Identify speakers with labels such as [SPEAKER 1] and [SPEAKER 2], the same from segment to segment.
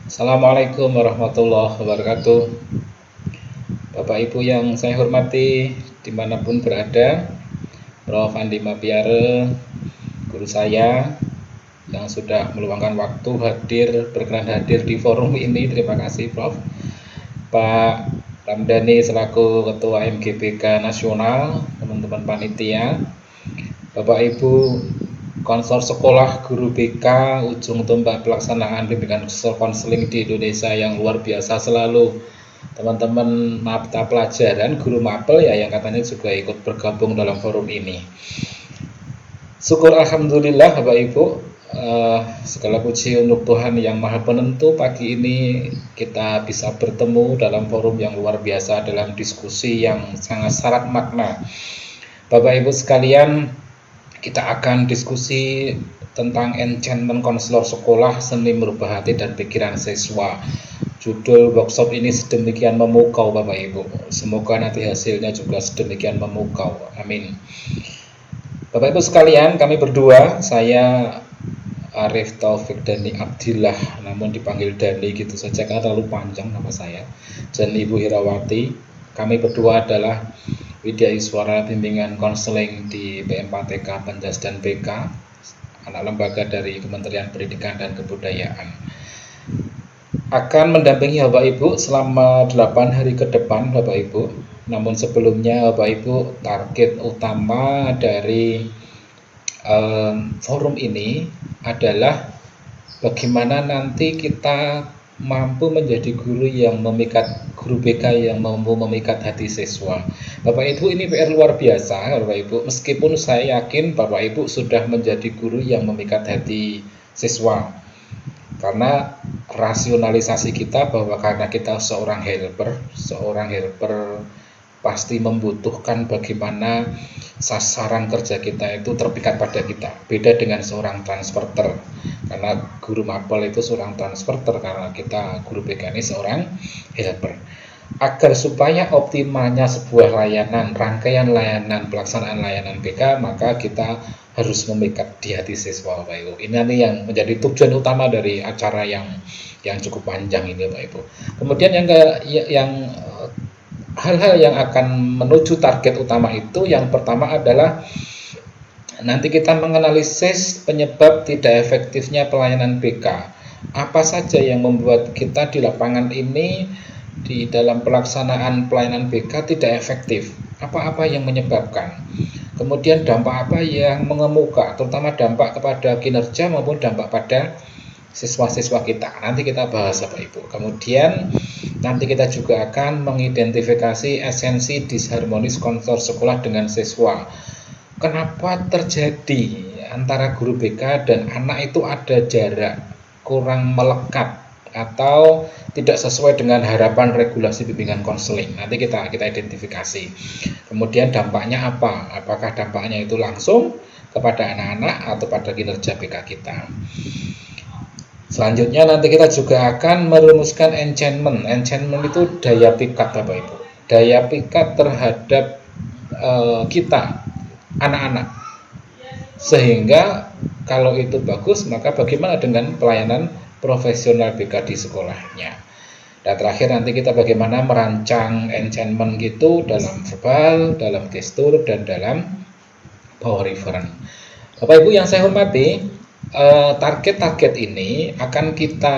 [SPEAKER 1] Assalamualaikum warahmatullahi wabarakatuh. Bapak Ibu yang saya hormati dimanapun berada, Prof. Andi Mapiare, guru saya yang sudah meluangkan waktu berkenan hadir di forum ini. Terima kasih Prof. Pak Ramdhani selaku Ketua MGBK Nasional, teman-teman panitia, Bapak Ibu Konsor Sekolah Guru BK, ujung tombak pelaksanaan bimbingan konseling di Indonesia yang luar biasa selalu. Teman-teman mata pelajaran, guru mapel ya yang katanya juga ikut bergabung dalam forum ini. Syukur alhamdulillah Bapak Ibu, segala puji untuk Tuhan yang Maha Penentu. Pagi ini kita bisa bertemu dalam forum yang luar biasa, dalam diskusi yang sangat syarat makna. Bapak Ibu sekalian, kita akan diskusi tentang enchantment konselor sekolah, seni merubah hati dan pikiran siswa. Judul workshop ini sedemikian memukau Bapak Ibu. Semoga nanti hasilnya juga sedemikian memukau. Amin. Bapak Ibu sekalian, kami berdua, saya Arif Taufik Dani Abdillah, namun dipanggil Dani gitu saja karena terlalu panjang nama saya, dan Ibu Hirawati. Kami berdua adalah Widya Iswara Bimbingan Konseling di PM4TK Penjas dan BK, anak lembaga dari Kementerian Pendidikan dan Kebudayaan. Akan mendampingi Bapak Ibu selama 8 hari ke depan Bapak Ibu. Namun sebelumnya Bapak Ibu, target utama dari forum ini adalah bagaimana nanti kita mampu menjadi guru BK yang mampu memikat hati siswa. Bapak Ibu, ini PR luar biasa Bapak Ibu. Meskipun saya yakin Bapak Ibu sudah menjadi guru yang memikat hati siswa, karena rasionalisasi kita bahwa karena kita seorang helper pasti membutuhkan bagaimana sasaran kerja kita itu terpikat pada kita. Beda dengan seorang transporter, karena guru mapel itu seorang transporter, karena kita guru BK ini seorang helper. Agar supaya optimalnya sebuah layanan, rangkaian layanan, pelaksanaan layanan BK, maka kita harus memikat di hati siswa Bapak Ibu. Ini nanti yang menjadi tujuan utama dari acara yang cukup panjang ini Bapak Ibu. Kemudian hal-hal yang akan menuju target utama itu, yang pertama adalah nanti kita menganalisis penyebab tidak efektifnya pelayanan BK. Apa saja yang membuat kita di lapangan ini di dalam pelaksanaan pelayanan BK tidak efektif? Apa-apa yang menyebabkan? Kemudian dampak apa yang mengemuka, terutama dampak kepada kinerja maupun dampak pada siswa-siswa kita. Nanti kita bahas Bapak Ibu. Kemudian nanti kita juga akan mengidentifikasi esensi disharmonis konsor sekolah dengan siswa. Kenapa terjadi antara guru BK dan anak itu ada jarak, kurang melekat, atau tidak sesuai dengan harapan regulasi bimbingan konseling. Nanti kita identifikasi. Kemudian dampaknya apa? Apakah dampaknya itu langsung kepada anak-anak atau pada kinerja BK kita? Selanjutnya nanti kita juga akan merumuskan enchantment. Enchantment itu daya pikat Bapak Ibu. Daya pikat terhadap kita, anak-anak. Sehingga kalau itu bagus, maka bagaimana dengan pelayanan profesional BK di sekolahnya. Dan terakhir nanti kita bagaimana merancang enchantment gitu dalam verbal, dalam gestur, dan dalam power reference. Bapak Ibu yang saya hormati, target-target ini akan kita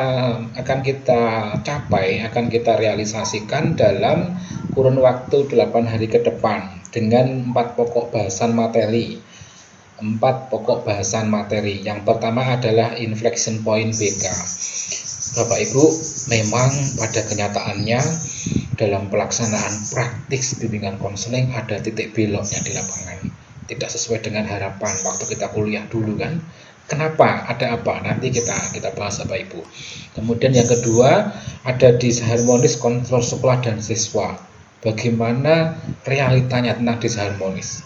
[SPEAKER 1] capai, akan kita realisasikan dalam kurun waktu 8 hari ke depan dengan 4 pokok bahasan materi. Yang pertama adalah inflection point BK. Bapak Ibu, memang pada kenyataannya dalam pelaksanaan praktis bimbingan konseling ada titik beloknya di lapangan. Tidak sesuai dengan harapan waktu kita kuliah dulu kan. Kenapa? Ada apa? Nanti kita bahas Bapak Ibu. Kemudian yang kedua, ada disharmonis kontrol sekolah dan siswa. Bagaimana realitanya tentang disharmonis?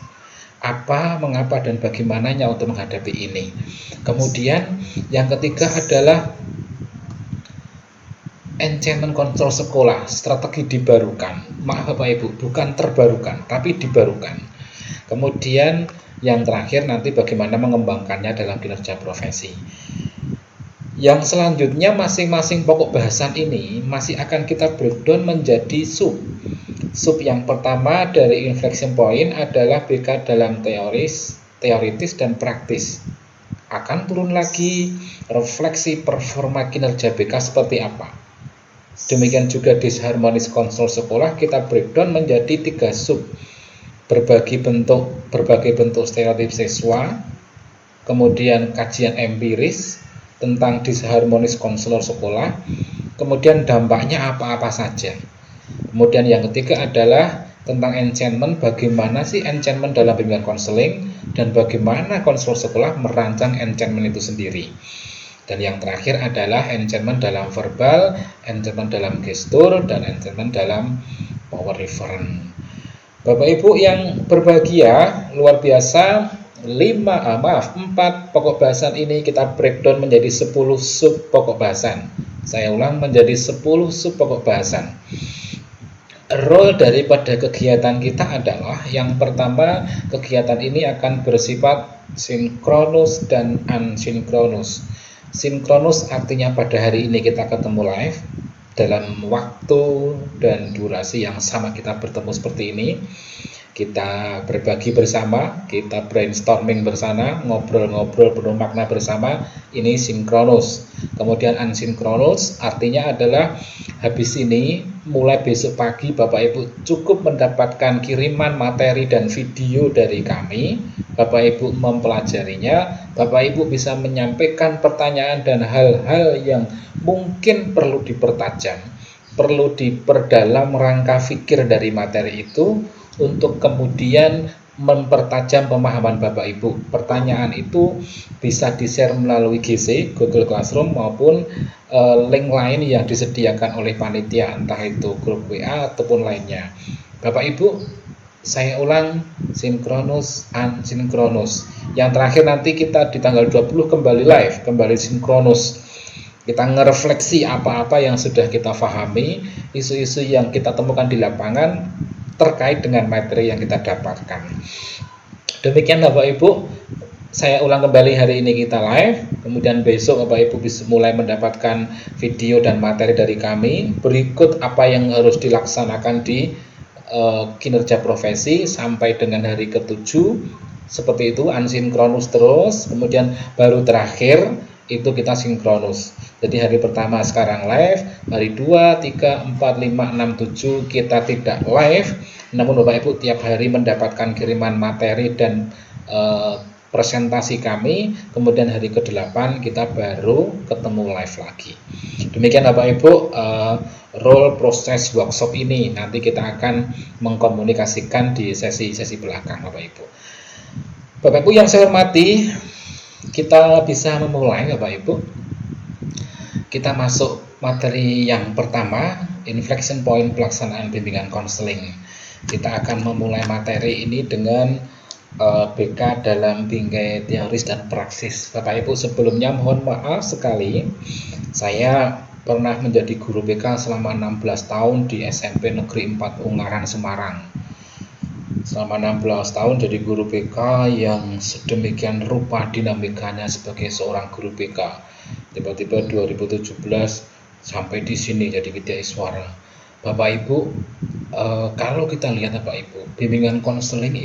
[SPEAKER 1] Apa, mengapa, dan bagaimananya untuk menghadapi ini? Kemudian yang ketiga adalah enchantment kontrol sekolah, strategi dibarukan. Maaf Bapak Ibu, bukan terbarukan, tapi dibarukan. Kemudian yang terakhir nanti bagaimana mengembangkannya dalam kinerja profesi. Yang selanjutnya masing-masing pokok bahasan ini masih akan kita breakdown menjadi sub. Sub yang pertama dari inflection point adalah BK dalam teoritis dan praktis. Akan turun lagi refleksi performa kinerja BK seperti apa. Demikian juga disharmonis kontrol sekolah kita breakdown menjadi 3 sub. Berbagai bentuk stereotip siswa, kemudian kajian empiris tentang disharmonis konselor sekolah, kemudian dampaknya apa-apa saja. Kemudian yang ketiga adalah tentang enchantment, bagaimana sih enchantment dalam bimbingan konseling dan bagaimana konselor sekolah merancang enchantment itu sendiri. Dan yang terakhir adalah enchantment dalam verbal, enchantment dalam gestur, dan enchantment dalam power reference. Bapak Ibu yang berbahagia, luar biasa, 4 pokok bahasan ini kita breakdown menjadi 10 sub pokok bahasan. Saya ulang, menjadi 10 sub pokok bahasan. Role daripada kegiatan kita adalah yang pertama, kegiatan ini akan bersifat sinkronus dan unsinkronus. Sinkronus artinya pada hari ini kita ketemu live dalam waktu dan durasi yang sama, kita bertemu seperti ini. Kita berbagi bersama, kita brainstorming bersama, ngobrol-ngobrol penuh makna bersama, ini sinkronus. Kemudian unsinkronus artinya adalah habis ini, mulai besok pagi Bapak Ibu cukup mendapatkan kiriman materi dan video dari kami. Bapak Ibu mempelajarinya, Bapak Ibu bisa menyampaikan pertanyaan dan hal-hal yang mungkin perlu dipertajam, perlu diperdalam rangka pikir dari materi itu, untuk kemudian mempertajam pemahaman Bapak Ibu. Pertanyaan itu bisa di-share melalui GC, Google Classroom, maupun link lain yang disediakan oleh panitia, entah itu grup WA ataupun lainnya. Bapak Ibu, saya ulang, sinkronus, unsinkronus. Yang terakhir nanti kita di tanggal 20 kembali live, kembali sinkronus. Kita ngerefleksi apa-apa yang sudah kita pahami, isu-isu yang kita temukan di lapangan terkait dengan materi yang kita dapatkan. Demikian Bapak Ibu, saya ulang kembali, hari ini kita live, kemudian besok Bapak Ibu bisa mulai mendapatkan video dan materi dari kami. Berikut apa yang harus dilaksanakan di kinerja profesi sampai dengan hari ke-7, seperti itu, unsinkronus terus, kemudian baru terakhir itu kita sinkronus. Jadi hari pertama sekarang live, hari 2, 3, 4, 5, 6, 7 kita tidak live, namun Bapak Ibu tiap hari mendapatkan kiriman materi dan presentasi kami. Kemudian hari ke-8 kita baru ketemu live lagi. Demikian Bapak Ibu role proses workshop ini, nanti kita akan mengkomunikasikan di sesi-sesi belakang Bapak Ibu. Bapak Ibu yang saya hormati, kita bisa memulai Bapak Ibu. Kita masuk materi yang pertama, inflection point pelaksanaan bimbingan konseling. Kita akan memulai materi ini dengan BK dalam bingkai teoris dan praksis. Bapak Ibu, sebelumnya mohon maaf sekali, saya pernah menjadi guru BK selama 16 tahun di SMP Negeri 4 Ungaran, Semarang. Selama 16 tahun jadi guru BK yang sedemikian rupa dinamikanya sebagai seorang guru BK. Tiba-tiba 2017 sampai di sini jadi Widya Iswara. Bapak Ibu, kalau kita lihat Bapak Ibu, bimbingan konseling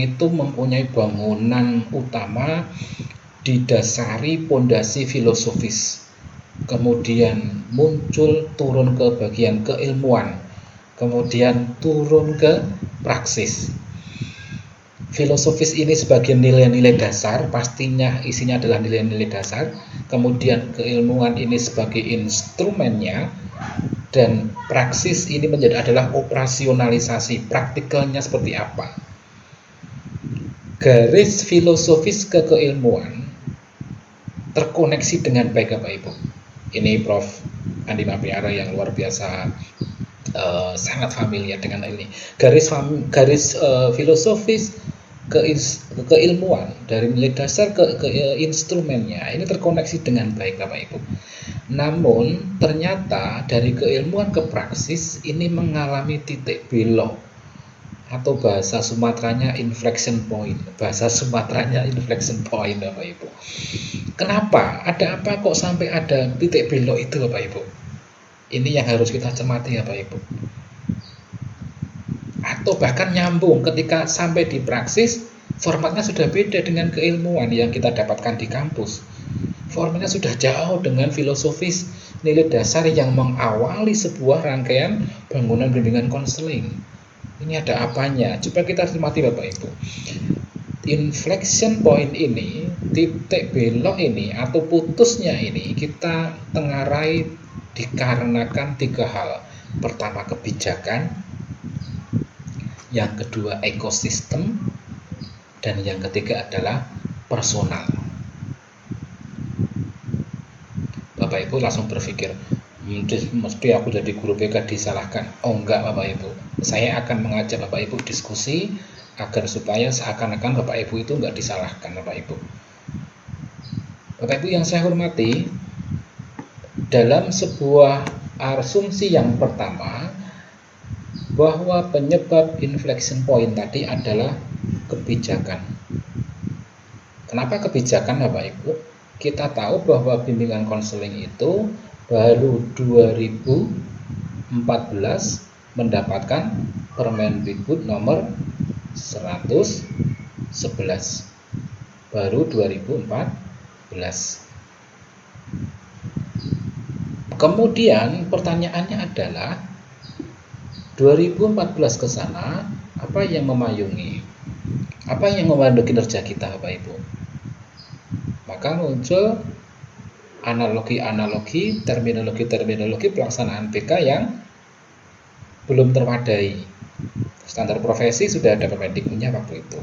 [SPEAKER 1] itu mempunyai bangunan utama didasari pondasi filosofis. Kemudian muncul turun ke bagian keilmuan, kemudian turun ke praksis. Filosofis ini sebagai nilai-nilai dasar, pastinya isinya adalah nilai-nilai dasar. Kemudian keilmuan ini sebagai instrumennya, dan praksis ini adalah operasionalisasi, praktikalnya seperti apa. Garis filosofis ke keilmuan terkoneksi dengan baik Bapak Ibu. Ini Prof. Andi Mapiara yang luar biasa sangat familiar dengan ini. Garis filosofis keilmuan dari nilai dasar ke instrumennya ini terkoneksi dengan baik Bapak Ibu. Namun ternyata dari keilmuan ke praksis ini mengalami titik belok. atau bahasa Sumateranya inflection point. Bahasa Sumateranya inflection point, Bapak Ibu. Kenapa? Ada apa kok sampai ada titik belok itu, Bapak Ibu? Ini yang harus kita cermati, Bapak Ibu. Atau bahkan nyambung ketika sampai di praksis, formatnya sudah beda dengan keilmuan yang kita dapatkan di kampus. Formatnya sudah jauh dengan filosofis nilai dasar yang mengawali sebuah rangkaian bangunan bimbingan konseling. Ini ada apanya? Coba kita cermati, Bapak Ibu. Inflection point ini, titik belok ini atau putusnya ini kita tengarai dikarenakan 3 hal. Pertama, kebijakan, yang kedua ekosistem, dan yang ketiga adalah personal. Bapak Ibu langsung berpikir, mesti aku jadi guru BK disalahkan. Oh enggak, Bapak Ibu. Saya akan mengajak Bapak Ibu diskusi agar supaya seakan-akan Bapak Ibu itu enggak disalahkan, Bapak Ibu. Bapak Ibu yang saya hormati, dalam sebuah asumsi yang pertama, bahwa penyebab inflection point tadi adalah kebijakan. Kenapa kebijakan, Bapak Ibu? Kita tahu bahwa bimbingan konseling itu baru 2014 mendapatkan Permendikbud nomor 111. Baru 2014. Kemudian pertanyaannya adalah 2014 ke sana, apa yang memayungi? Apa yang memandu kinerja kita, Bapak Ibu? Maka muncul analogi-analogi, terminologi pelaksanaan BK yang belum terwadai. Standar profesi sudah ada Permendikbudnya waktu itu.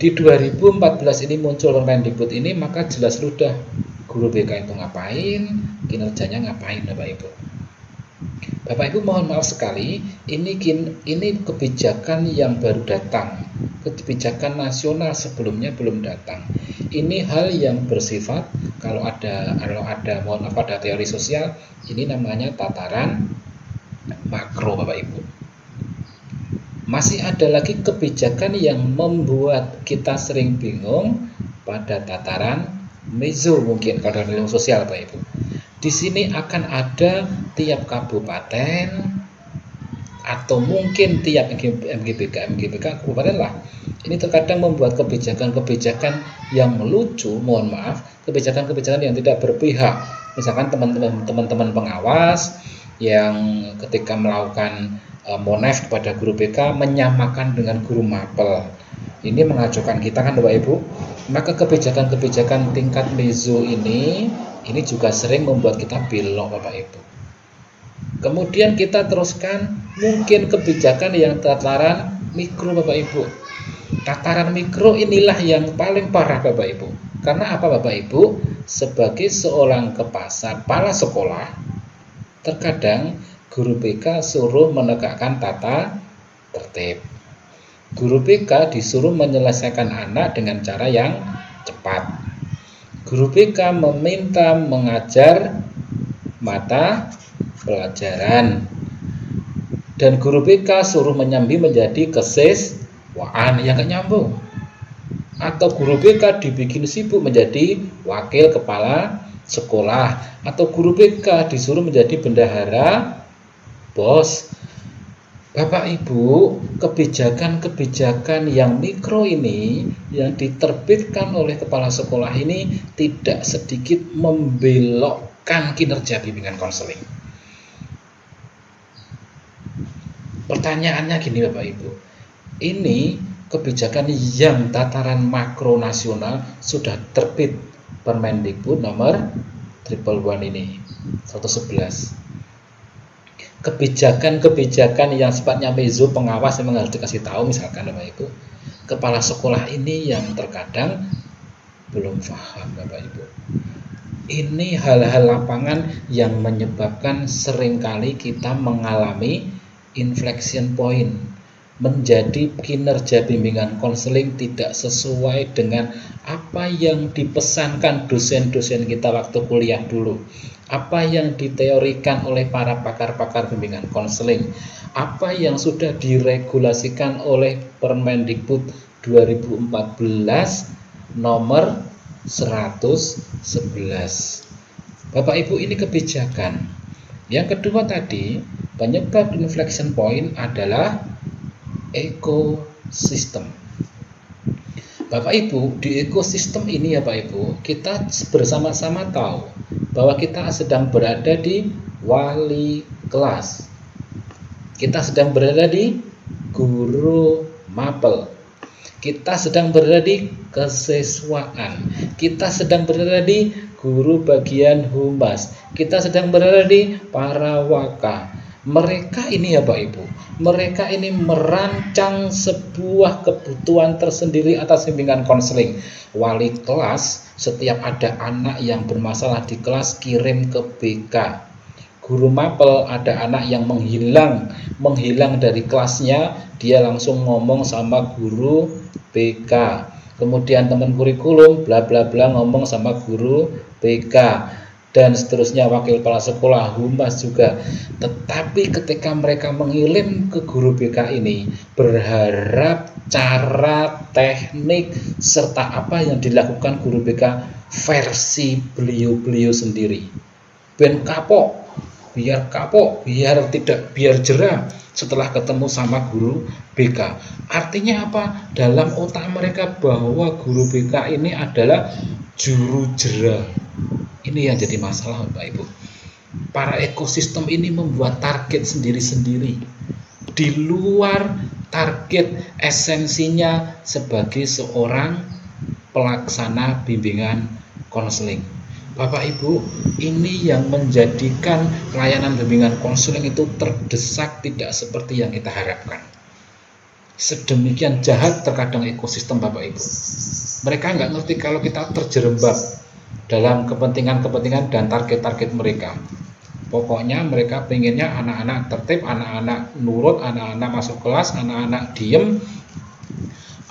[SPEAKER 1] Di 2014 ini muncul Permendikbud ini, maka jelas sudah guru BK itu ngapain, kinerjanya ngapain, Bapak Ibu. Bapak Ibu mohon maaf sekali, ini kebijakan yang baru datang. Kebijakan nasional sebelumnya belum datang. Ini hal yang bersifat, kalau ada mohon maaf, pada teori sosial, ini namanya tataran makro, Bapak Ibu. Masih ada lagi kebijakan yang membuat kita sering bingung pada tataran meso, mungkin kalau dalam ilmu sosial, Bapak Ibu. Di sini akan ada tiap kabupaten atau mungkin tiap MGBK kabupaten lah. Ini terkadang membuat kebijakan-kebijakan yang lucu, mohon maaf, kebijakan-kebijakan yang tidak berpihak. Misalkan teman-teman pengawas yang ketika melakukan monef kepada guru BK menyamakan dengan guru mapel. Ini mengajukan kita kan, Bapak Ibu. Maka kebijakan-kebijakan tingkat meso ini juga sering membuat kita belok, Bapak Ibu. Kemudian kita teruskan mungkin kebijakan yang tataran mikro, Bapak Ibu. Tataran mikro inilah yang paling parah, Bapak Ibu. Karena apa, Bapak Ibu? Sebagai seorang kepala sekolah, terkadang guru BK suruh menegakkan tata tertib. Guru BK disuruh menyelesaikan anak dengan cara yang cepat. Guru BK meminta mengajar mata pelajaran. Dan guru BK suruh menyambi menjadi kesiswaan, yang gak nyambung. Atau guru BK dibikin sibuk menjadi wakil kepala sekolah. Atau guru BK disuruh menjadi bendahara bos. Bapak Ibu, kebijakan-kebijakan yang mikro ini yang diterbitkan oleh kepala sekolah ini tidak sedikit membelokkan kinerja bimbingan konseling. Pertanyaannya gini, Bapak Ibu, ini kebijakan yang tataran makro nasional sudah terbit Permendikbud nomor 111 ini, 111. Kebijakan-kebijakan yang sifatnya meso pengawas memang harus dikasih tahu, misalkan Bapak Ibu, kepala sekolah ini yang terkadang belum paham, Bapak Ibu. Ini hal-hal lapangan yang menyebabkan seringkali kita mengalami inflection point, menjadi kinerja bimbingan konseling tidak sesuai dengan apa yang dipesankan dosen-dosen kita waktu kuliah dulu, apa yang diteorikan oleh para pakar-pakar bimbingan konseling, apa yang sudah diregulasikan oleh Permendikbud 2014 nomor 111. Bapak Ibu, ini kebijakan. Yang kedua tadi, penyebab inflection point adalah ekosistem. Bapak Ibu, di ekosistem ini ya Pak Ibu, kita bersama-sama tahu bahwa kita sedang berada di wali kelas. Kita sedang berada di guru mapel. Kita sedang berada di kesiswaan. Kita sedang berada di guru bagian humas. Kita sedang berada di parawaka. Mereka ini ya Pak Ibu, mereka ini merancang sebuah kebutuhan tersendiri atas bimbingan konseling. Wali kelas, setiap ada anak yang bermasalah di kelas kirim ke BK. Guru mapel, ada anak yang menghilang dari kelasnya, dia langsung ngomong sama guru BK. Kemudian teman kurikulum bla bla bla ngomong sama guru BK, dan seterusnya, wakil kepala sekolah, humas juga. Tetapi ketika mereka mengirim ke guru BK ini, berharap cara, teknik, serta apa yang dilakukan guru BK versi beliau-beliau sendiri. Ben kapok, biar jerah setelah ketemu sama guru BK. Artinya apa? Dalam otak mereka bahwa guru BK ini adalah juru jera. Ini yang jadi masalah Bapak Ibu. Para ekosistem ini membuat target sendiri-sendiri di luar target esensinya sebagai seorang pelaksana bimbingan konseling. Bapak Ibu, ini yang menjadikan layanan bimbingan konseling itu terdesak, tidak seperti yang kita harapkan. Sedemikian jahat terkadang ekosistem Bapak Ibu. Mereka nggak ngerti kalau kita terjerembab dalam kepentingan-kepentingan dan target-target mereka. Pokoknya mereka pengennya anak-anak tertib, anak-anak nurut, anak-anak masuk kelas, anak-anak diem.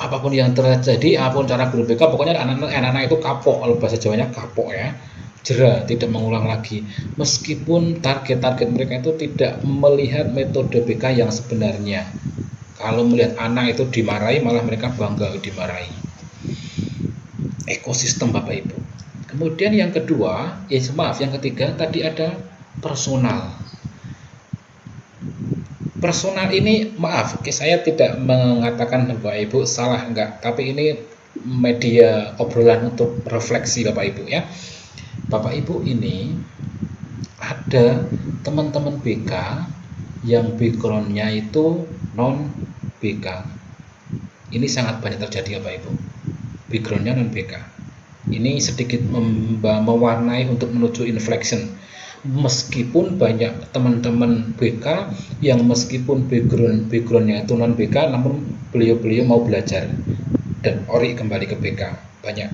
[SPEAKER 1] Apapun yang terjadi, apapun cara guru BK, pokoknya anak-anak itu kapok. Kalau bahasa Jawanya kapok ya, jera, tidak mengulang lagi. Meskipun target-target mereka itu tidak melihat metode BK yang sebenarnya. Kalau melihat anak itu dimarahi, malah mereka bangga dimarahi. Ekosistem Bapak Ibu. Kemudian yang kedua, yang ketiga tadi ada personal. Personal ini, maaf, saya tidak mengatakan Bapak Ibu salah enggak, tapi ini media obrolan untuk refleksi Bapak Ibu ya. Bapak Ibu, ini ada teman-teman BK yang backgroundnya itu non BK. Ini sangat banyak terjadi Bapak Ibu. Backgroundnya non BK. Ini sedikit mewarnai untuk menuju inflection. Meskipun banyak teman-teman BK yang meskipun backgroundnya itu non BK, namun beliau mau belajar dan ori kembali ke BK. Banyak.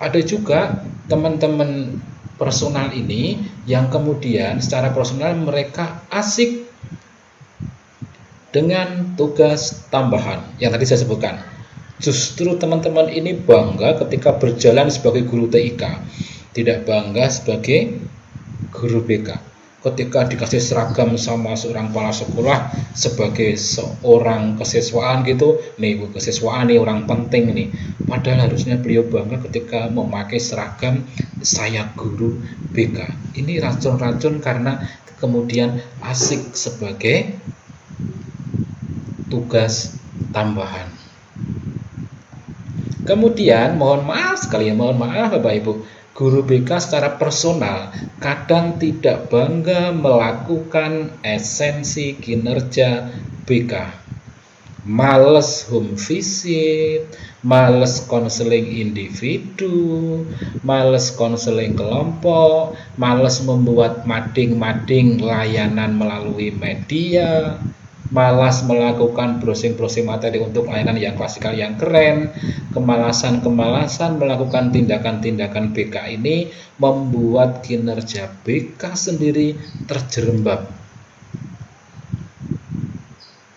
[SPEAKER 1] Ada juga teman-teman personal ini yang kemudian secara personal mereka asik dengan tugas tambahan yang tadi saya sebutkan. Justru teman-teman ini bangga ketika berjalan sebagai guru TIK, tidak bangga sebagai guru BK. Ketika dikasih seragam sama seorang kepala sekolah sebagai seorang kesiswaan gitu, nih kesiswaan nih orang penting nih. Padahal harusnya beliau bangga ketika memakai seragam saya guru BK. Ini racun-racun karena kemudian asik sebagai tugas tambahan. Kemudian mohon maaf Bapak Ibu, guru BK secara personal kadang tidak bangga melakukan esensi kinerja BK. Males home visit, males konseling individu, males konseling kelompok, males membuat mading-mading layanan melalui media, malas melakukan browsing materi untuk layanan yang klasikal yang keren, kemalasan melakukan tindakan-tindakan BK ini membuat kinerja BK sendiri terjerembab.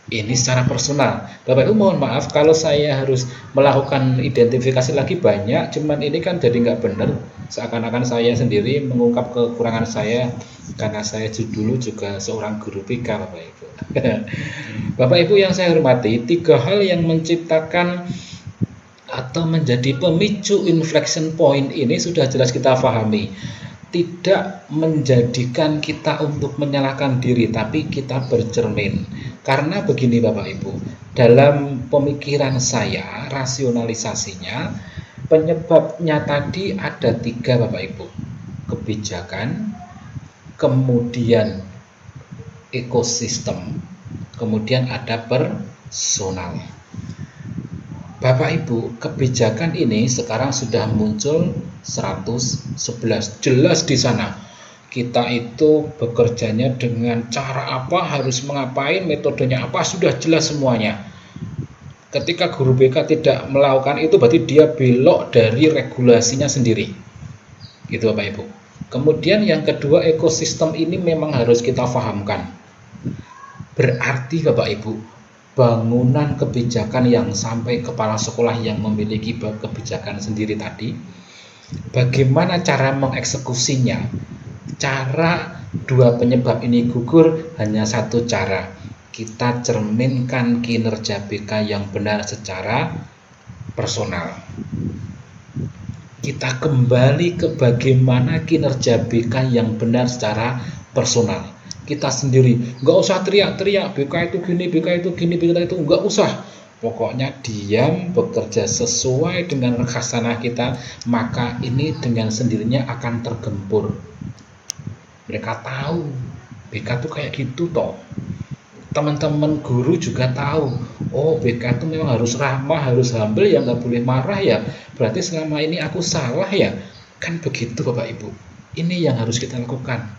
[SPEAKER 1] Ini secara personal. Bapak Ibu mohon maaf kalau saya harus melakukan identifikasi lagi banyak, cuman ini kan jadi nggak benar. Seakan-akan saya sendiri mengungkap kekurangan saya karena saya dulu juga seorang guru BK, Bapak Ibu. Bapak Ibu yang saya hormati, 3 hal yang menciptakan atau menjadi pemicu inflection point ini sudah jelas kita pahami. Tidak menjadikan kita untuk menyalahkan diri, tapi kita bercermin. Karena begini Bapak Ibu, dalam pemikiran saya, rasionalisasinya, penyebabnya tadi ada 3 Bapak Ibu. Kebijakan, kemudian ekosistem, kemudian ada personal. Bapak Ibu, kebijakan ini sekarang sudah muncul 111. Jelas di sana. Kita itu bekerjanya dengan cara apa, harus mengapain, metodenya apa, sudah jelas semuanya. Ketika guru BK tidak melakukan itu, berarti dia belok dari regulasinya sendiri. Gitu Bapak Ibu. Kemudian yang kedua, ekosistem ini memang harus kita pahamkan. Berarti Bapak Ibu, bangunan kebijakan yang sampai kepala sekolah yang memiliki kebijakan sendiri tadi, bagaimana cara mengeksekusinya? Cara 2 penyebab ini gugur hanya 1 cara. Kita cerminkan kinerja BK yang benar secara personal. Kita kembali ke bagaimana kinerja BK yang benar secara personal. Kita sendiri, nggak usah teriak-teriak, BK itu gini, BK itu gini, BK itu nggak usah. Pokoknya diam, bekerja sesuai dengan khasanah kita, maka ini dengan sendirinya akan tergempur. Mereka tahu, BK itu kayak gitu toh. Teman-teman guru juga tahu, oh BK itu memang harus ramah, harus humble ya, nggak boleh marah ya. Berarti selama ini aku salah ya. Kan begitu Bapak Ibu. Ini yang harus kita lakukan.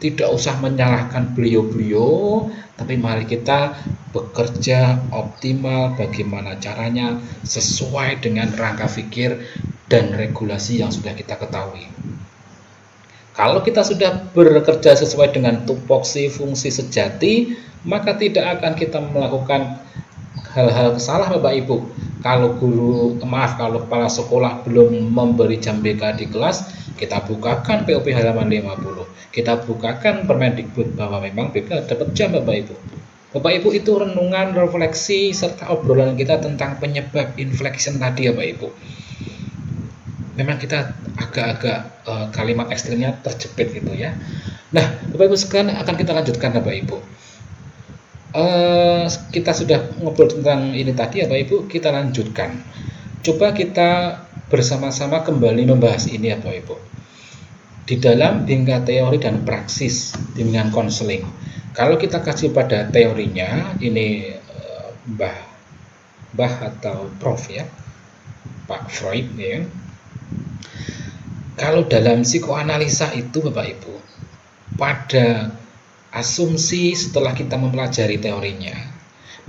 [SPEAKER 1] Tidak usah menyalahkan beliau-beliau, tapi mari kita bekerja optimal bagaimana caranya sesuai dengan rangka pikir dan regulasi yang sudah kita ketahui. Kalau kita sudah bekerja sesuai dengan tupoksi fungsi sejati, maka tidak akan kita melakukan hal-hal salah Bapak Ibu. Kalau kalau kepala sekolah belum memberi jam BK di kelas, kita bukakan POP halaman 50. Kita bukakan Permendikbud bahwa memang BK dapat jam Bapak Ibu. Bapak Ibu, itu renungan, refleksi, serta obrolan kita tentang penyebab inflection tadi Bapak Ibu. Memang kita agak-agak kalimat ekstrimnya terjepit gitu ya. Nah Bapak Ibu sekarang akan kita lanjutkan Bapak Ibu. Kita sudah ngobrol tentang ini tadi ya Bapak Ibu, kita lanjutkan. Coba kita bersama-sama kembali membahas ini ya Bapak Ibu. Di dalam bingkai teori dan praksis bimbingan konseling, kalau kita kasih pada teorinya, ini Mbah atau Prof ya, Pak Freud ya. Kalau dalam psikoanalisa itu Bapak Ibu, pada asumsi setelah kita mempelajari teorinya,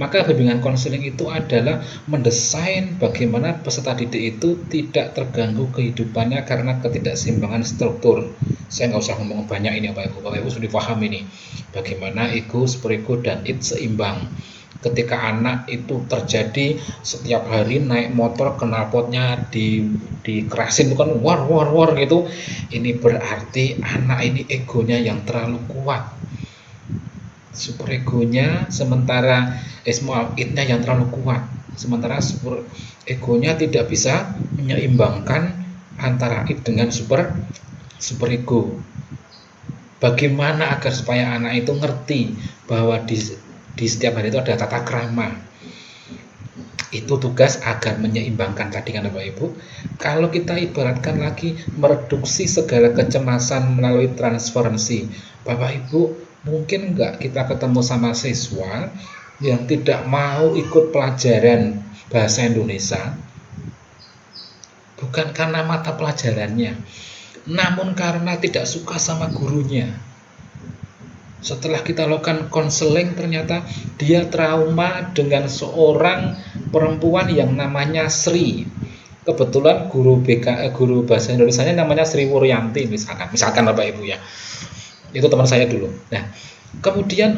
[SPEAKER 1] maka bimbingan konseling itu adalah mendesain bagaimana peserta didik itu tidak terganggu kehidupannya karena ketidakseimbangan struktur. Saya nggak usah ngomong banyak ini Bapak Ibu sudah paham ini. Bagaimana ego, superego, dan id seimbang. Ketika anak itu terjadi setiap hari naik motor knalpotnya dikerasin itu kan war gitu, ini berarti anak ini egonya yang terlalu kuat, super egonya, sementara small id-nya yang terlalu kuat, sementara super egonya tidak bisa menyeimbangkan antara id dengan super ego. Bagaimana agar supaya anak itu ngerti bahwa di setiap hari itu ada tata krama. Itu tugas agar menyeimbangkan tadi kan Bapak Ibu. Kalau kita ibaratkan lagi, mereduksi segala kecemasan melalui transferensi. Bapak Ibu, mungkin enggak kita ketemu sama siswa yang tidak mau ikut pelajaran bahasa Indonesia, bukan karena mata pelajarannya, namun karena tidak suka sama gurunya. Setelah kita lakukan konseling, ternyata dia trauma dengan seorang perempuan yang namanya Sri. Kebetulan guru bahasa Indonesia namanya Sri Wuryanti misalkan Bapak Ibu ya. Itu teman saya dulu. Nah, Kemudian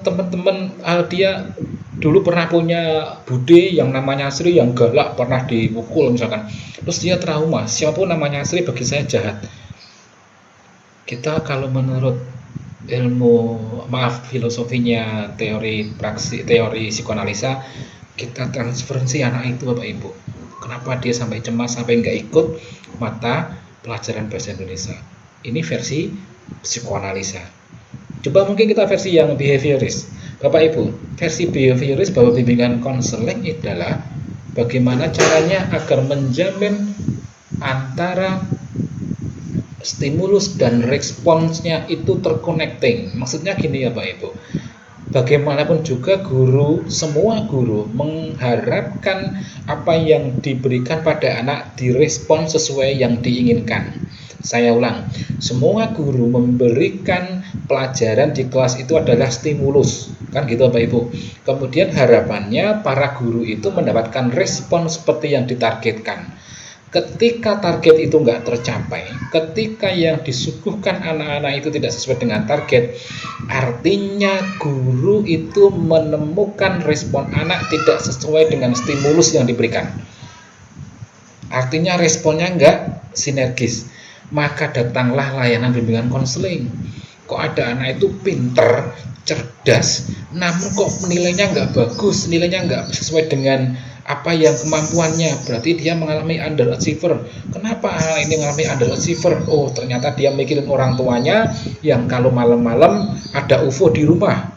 [SPEAKER 1] teman-teman dia dulu pernah punya bude yang namanya Sri yang galak, pernah dipukul misalkan, terus dia trauma, siapapun namanya Sri bagi saya jahat. Kita kalau menurut ilmu, maaf, filosofinya teori psikoanalisa, kita transferensi anak itu Bapak Ibu. Kenapa dia sampai cemas, sampai nggak ikut mata pelajaran bahasa Indonesia? Ini versi psikoanalisa. Coba mungkin kita versi yang behavioris. Bapak Ibu, versi behavioris bahwa bimbingan konseling adalah bagaimana caranya agar menjamin antara stimulus dan responsnya itu terconnecting. Maksudnya gini ya Pak Ibu, bagaimanapun juga guru, semua guru mengharapkan apa yang diberikan pada anak direspon sesuai yang diinginkan. Saya ulang, semua guru memberikan pelajaran di kelas itu adalah stimulus, kan gitu Bapak Ibu. Kemudian harapannya para guru itu mendapatkan respon seperti yang ditargetkan. Ketika target itu nggak tercapai, ketika yang disuguhkan anak-anak itu tidak sesuai dengan target, artinya guru itu menemukan respon anak tidak sesuai dengan stimulus yang diberikan. Artinya responnya nggak sinergis. Maka datanglah layanan bimbingan konseling. Kok ada anak itu pinter, cerdas, namun kok nilainya nggak bagus, nilainya nggak sesuai dengan apa yang kemampuannya, berarti dia mengalami underachiever. Kenapa anak ini mengalami underachiever? Oh, ternyata dia mikirin orang tuanya yang kalau malam-malam ada UFO di rumah.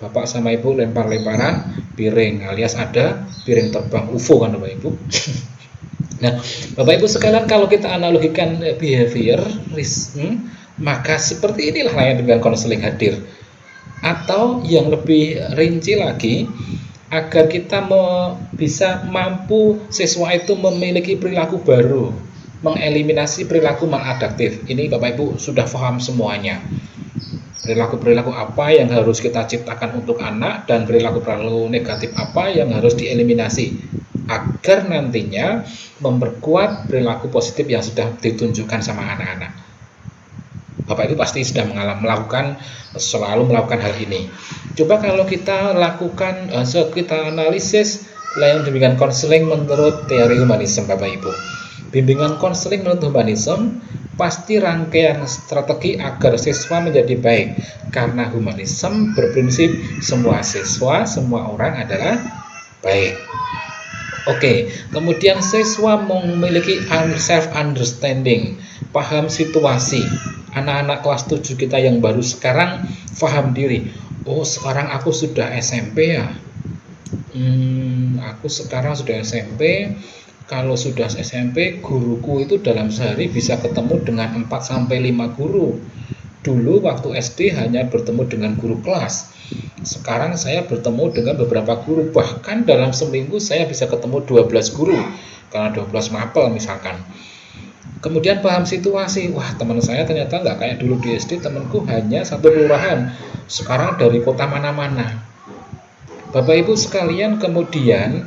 [SPEAKER 1] Bapak sama ibu lempar-lemparan piring, alias ada piring terbang UFO kan Bapak Ibu. Nah, Bapak Ibu sekalian, kalau kita analogikan behaviorisme, maka seperti inilah layanan bimbingan konseling hadir. Atau yang lebih rinci lagi, agar kita bisa mampu siswa itu memiliki perilaku baru, mengeliminasi perilaku maladaptif. Ini Bapak Ibu sudah paham semuanya. Perilaku-perilaku apa yang harus kita ciptakan untuk anak dan perilaku-perilaku negatif apa yang harus dieliminasi agar nantinya memperkuat perilaku positif yang sudah ditunjukkan sama anak-anak. Bapak Ibu pasti sudah selalu melakukan hal ini. Coba kalau kita lakukan, kita analisis layanan bimbingan konseling menurut teori humanisme Bapak Ibu. Bimbingan konseling menurut humanisme pasti rangkaian strategi agar siswa menjadi baik, karena humanisme berprinsip semua siswa, semua orang adalah baik. Oke, kemudian siswa memiliki self-understanding, paham situasi. Anak-anak kelas 7 kita yang baru sekarang paham diri. Oh, sekarang aku sudah SMP ya. Aku sekarang sudah SMP. Kalau sudah SMP, guruku itu dalam sehari bisa ketemu dengan 4-5 guru. Dulu waktu SD hanya bertemu dengan guru kelas. Sekarang saya bertemu dengan beberapa guru, bahkan dalam seminggu saya bisa ketemu 12 guru, karena 12 mapel misalkan. Kemudian paham situasi, wah teman saya ternyata nggak kayak dulu di SD, temanku hanya satu kelurahan, sekarang dari kota mana-mana. Bapak Ibu sekalian, kemudian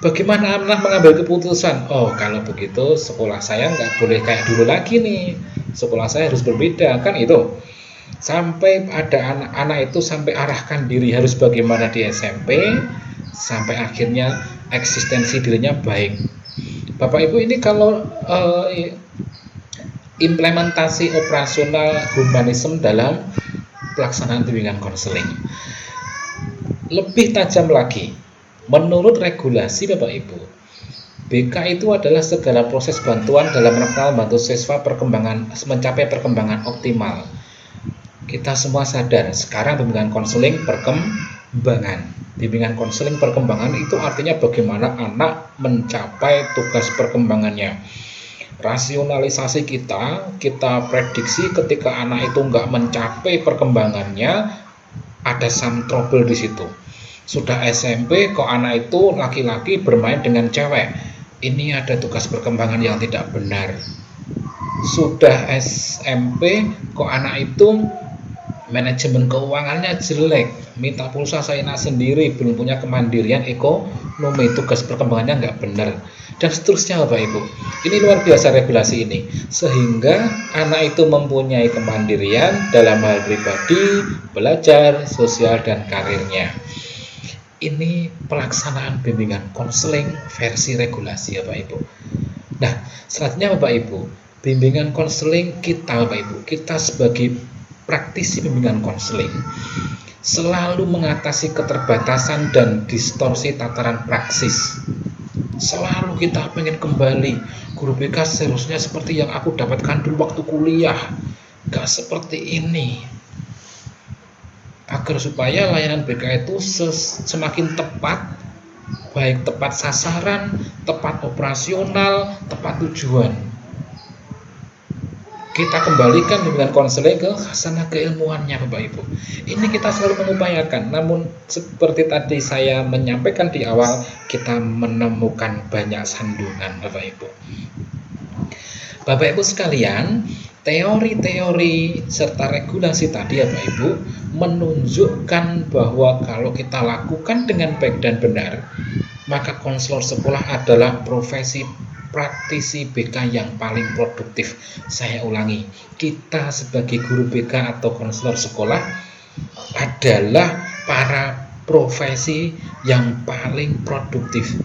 [SPEAKER 1] bagaimana anak mengambil keputusan? Oh, kalau begitu sekolah saya nggak boleh kayak dulu lagi nih, sekolah saya harus berbeda, kan itu. Sampai ada anak-anak itu sampai arahkan diri harus bagaimana di SMP, sampai akhirnya eksistensi dirinya baik. Bapak Ibu, ini kalau implementasi operasional humanisme dalam pelaksanaan bimbingan konseling. Lebih tajam lagi, menurut regulasi Bapak Ibu, BK itu adalah segala proses bantuan dalam rangka membantu siswa mencapai perkembangan optimal. Kita semua sadar, sekarang bimbingan konseling perkembangan. Bimbingan konseling perkembangan itu artinya bagaimana anak mencapai tugas perkembangannya. Rasionalisasi kita prediksi ketika anak itu nggak mencapai perkembangannya, ada some trouble di situ. Sudah SMP kok anak itu laki-laki bermain dengan cewek. Ini ada tugas perkembangan yang tidak benar. Sudah SMP kok anak itu manajemen keuangannya jelek, minta pulsa seenak sendiri, belum punya kemandirian ekonomi, tugas perkembangannya nggak benar, dan seterusnya Bapak Ibu. Ini luar biasa regulasi ini, sehingga anak itu mempunyai kemandirian dalam hal pribadi, belajar, sosial, dan karirnya. Ini pelaksanaan bimbingan konseling versi regulasi ya Bapak Ibu. Nah, selanjutnya Bapak Ibu, bimbingan konseling kita Bapak Ibu, kita sebagai praktisi bimbingan konseling selalu mengatasi keterbatasan dan distorsi tataran praksis. Selalu kita pengen kembali, guru BK seharusnya seperti yang aku dapatkan dulu waktu kuliah, gak seperti ini. Agar supaya layanan BK itu semakin tepat, baik tepat sasaran, tepat operasional, tepat tujuan. Kita kembalikan bimbingan konseling ke khazanah keilmuannya Bapak Ibu. Ini kita selalu mengupayakan, namun seperti tadi saya menyampaikan di awal, kita menemukan banyak sandungan Bapak Ibu. Bapak Ibu sekalian, teori-teori serta regulasi tadi ya Bapak Ibu menunjukkan bahwa kalau kita lakukan dengan baik dan benar, maka konselor sekolah adalah profesi praktisi BK yang paling produktif. Saya ulangi, kita sebagai guru BK atau konselor sekolah adalah para profesi yang paling produktif.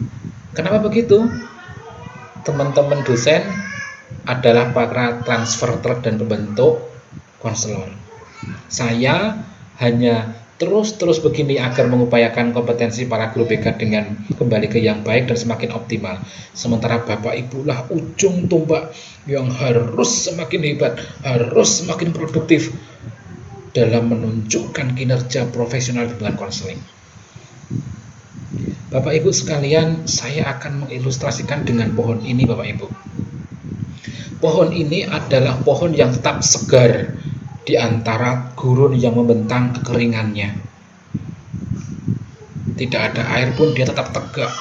[SPEAKER 1] Kenapa begitu? Teman-teman dosen adalah para transverter dan pembentuk konselor. Saya hanya terus begini agar mengupayakan kompetensi para guru BK dengan kembali ke yang baik dan semakin optimal. Sementara Bapak Ibu lah ujung tombak yang harus semakin hebat, harus semakin produktif dalam menunjukkan kinerja profesional bimbingan konseling. Bapak Ibu sekalian, saya akan mengilustrasikan dengan pohon ini Bapak Ibu. Pohon ini adalah pohon yang tetap segar di antara gurun yang membentang kekeringannya. Tidak ada air pun dia tetap tegak.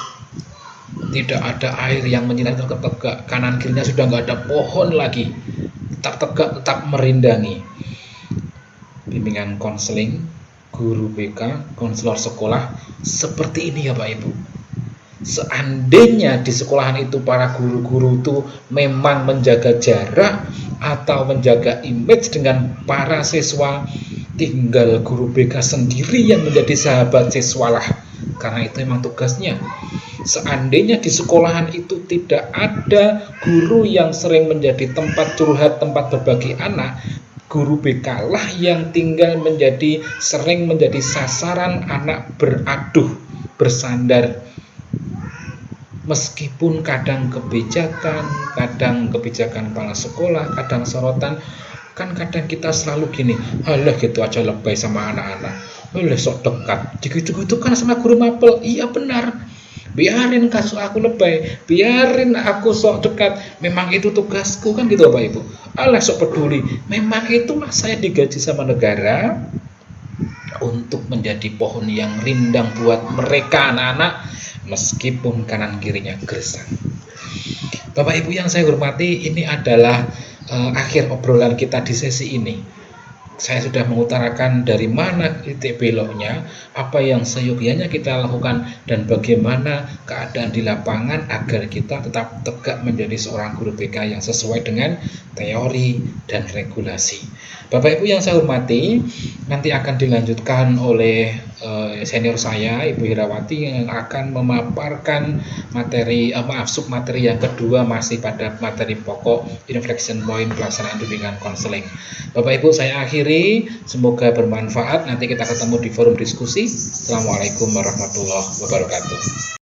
[SPEAKER 1] Tidak ada air yang menyinari tetap tegak. Kanan kirinya sudah nggak ada pohon lagi. Tetap tegak, tetap merindangi. Bimbingan konseling, guru BK, konselor sekolah seperti ini ya Pak Ibu. Seandainya di sekolahan itu para guru-guru itu memang menjaga jarak atau menjaga image dengan para siswa, tinggal guru BK sendiri yang menjadi sahabat siswa lah, karena itu memang tugasnya. Seandainya di sekolahan itu tidak ada guru yang sering menjadi tempat curhat, tempat berbagi anak, guru BK lah yang tinggal sering menjadi sasaran anak beraduh, bersandar. Meskipun kadang kebijakan kepala sekolah, kadang sorotan, kan kadang kita selalu gini, halah gitu aja lebay sama anak-anak, halah sok dekat, gitu kan sama guru mapel. Iya benar, biarin kasus aku lebay, biarin aku sok dekat, memang itu tugasku kan gitu Bapak Ibu. Alah sok peduli, memang itulah saya digaji sama negara untuk menjadi pohon yang rindang buat mereka anak-anak, meskipun kanan kirinya gersang. Bapak Ibu yang saya hormati, ini adalah akhir obrolan kita di sesi ini. Saya sudah mengutarakan dari mana titik beloknya, apa yang seyogianya kita lakukan, dan bagaimana keadaan di lapangan agar kita tetap tegak menjadi seorang guru BK yang sesuai dengan teori dan regulasi. Bapak Ibu yang saya hormati, nanti akan dilanjutkan oleh senior saya, Ibu Hirawati, yang akan memaparkan submateri yang kedua, masih pada materi pokok inflection point pelaksanaan bimbingan konseling. Bapak Ibu, saya akhiri, semoga bermanfaat. Nanti kita ketemu di forum diskusi. Assalamualaikum warahmatullahi wabarakatuh.